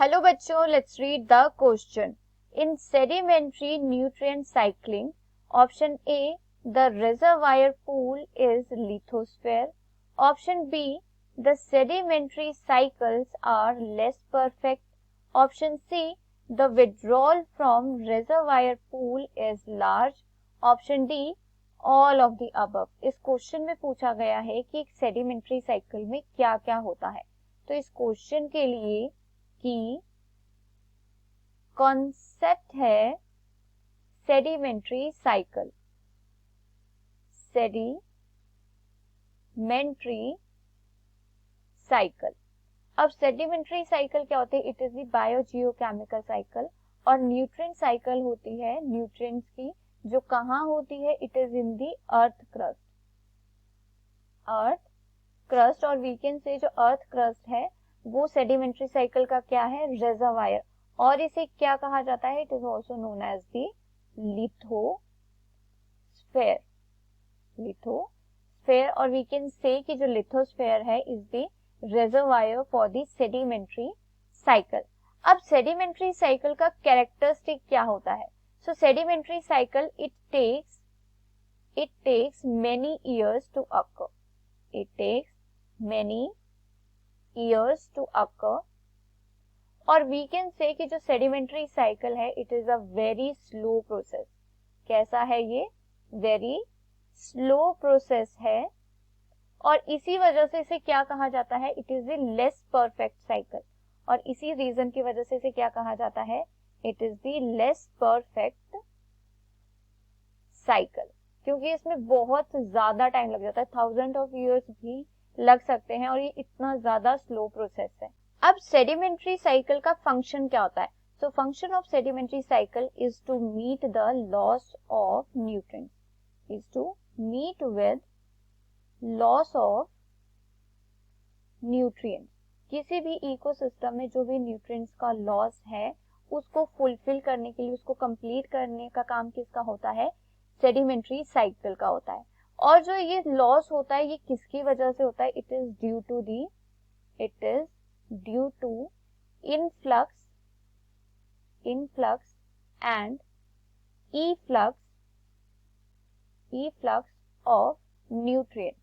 Hello बच्चों, let's read the question. In sedimentary nutrient cycling, option A the reservoir pool is lithosphere, option B the sedimentary cycles are less perfect, option C the withdrawal from reservoir pool is large, option D all of the above. इस question में पूछा गया है कि एक sedimentary cycle में क्या क्या होता है. तो इस क्वेश्चन के लिए की कॉन्सेप्ट है सेडिमेंट्री साइकिल. Sedimentary cycle. अब सेडिमेंट्री साइकिल क्या होती है? It is the biogeochemical cycle. और न्यूट्रिएंट साइकिल होती है न्यूट्रिएंट्स की, जो कहाँ होती है? It is in the earth crust. और वी कैन से जो अर्थ क्रस्ट है वो सेडिमेंट्री साइकिल का क्या है? रिजर्वायर. और इसे क्या कहा जाता है? It is also known as the lithosphere. और वी कैन से कि जो लिथोस्फेयर है is the reservoir for the sedimentary cycle. अब सेडिमेंट्री साइकिल का कैरेक्टरिस्टिक क्या होता है? So sedimentary cycle it takes many years to occur. It takes many years to occur. और we can say कि जो sedimentary cycle है it is a very slow process. कैसा है ये? Very slow process है. और इसी वजह से इसे क्या कहा जाता है? It is a less perfect cycle. और इसी रीजन की वजह से इसे क्या कहा जाता है? It is the less perfect cycle. क्योंकि इसमें बहुत ज्यादा टाइम लग जाता है, 1000 ऑफ इयर्स भी लग सकते हैं, और ये इतना ज्यादा स्लो प्रोसेस है. अब सेडिमेंट्री साइकिल का फंक्शन क्या होता है? So function of sedimentary cycle is to meet the loss of nutrients. Is to meet with loss of nutrients. किसी भी इकोसिस्टम में जो भी न्यूट्रिएंट्स का लॉस है उसको फुलफिल करने के लिए, उसको कंप्लीट करने का काम किसका होता है? सेडिमेंट्री साइकिल का होता है. और जो ये लॉस होता है ये किसकी वजह से होता है? It is due to influx and efflux of nutrient.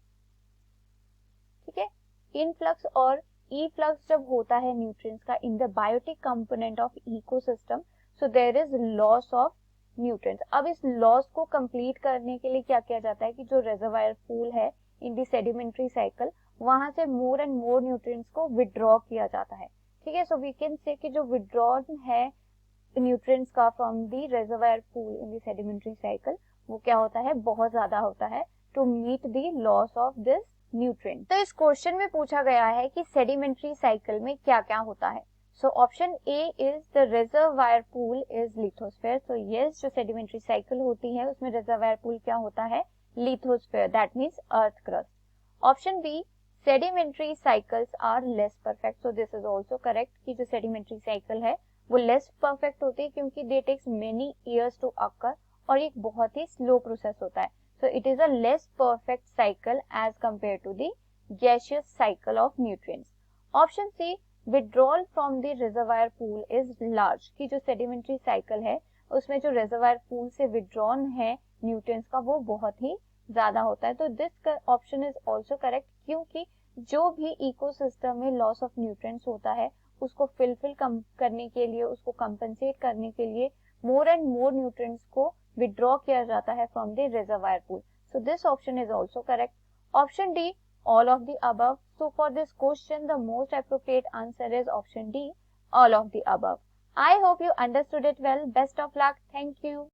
ठीक है, इनफ्लक्स और इफ्लक्स जब होता है न्यूट्रिएंट्स का in the biotic component of ecosystem, so there is loss of nutrients. अब इस लॉस को कंप्लीट करने के लिए क्या किया जाता है कि जो रिजर्वायर पूल है इन दी सेडिमेंट्री साइकिल, वहां से मोर एंड मोर न्यूट्रिएंट्स को विड्रॉ किया जाता है. ठीक है, सो वी कैन से कि जो विड्रॉन है न्यूट्रिएंट्स का from the reservoir pool in the sedimentary cycle, वो क्या होता है? बहुत ज्यादा होता है to meet the loss of this nutrient. तो इस क्वेश्चन में पूछा गया है कि सेडिमेंट्री साइकिल में क्या क्या होता है. So option A is the reservoir pool is lithosphere. So yes, जो sedimentary cycle होती है उसमें reservoir pool क्या होता है? Lithosphere. That means earth crust. Option B, sedimentary cycles are less perfect. So this is also correct कि जो sedimentary cycle है वो less perfect होती है क्योंकि they takes many years to occur और एक बहुत ही slow process होता है. So it is a less perfect cycle as compared to the gaseous cycle of nutrients. Option C, withdrawal from the reservoir pool is large. की जो sedimentary cycle है उसमें जो रिजर्वायर पूल से विड्रॉन है nutrients का वो बहुत ही ज्यादा होता है. तो this option is also correct क्योंकि जो भी इकोसिस्टम में लॉस ऑफ न्यूट्रिएंट्स होता है उसको फिलफिल करने के लिए, उसको कंपनसेट करने के लिए मोर एंड मोर न्यूट्रिएंट्स को विड्रॉ किया जाता है from the reservoir pool. So this option is also correct. Option D, all of the above. So for this question the most appropriate answer is option D, all of the above. I hope you understood it well. Best of luck. Thank you.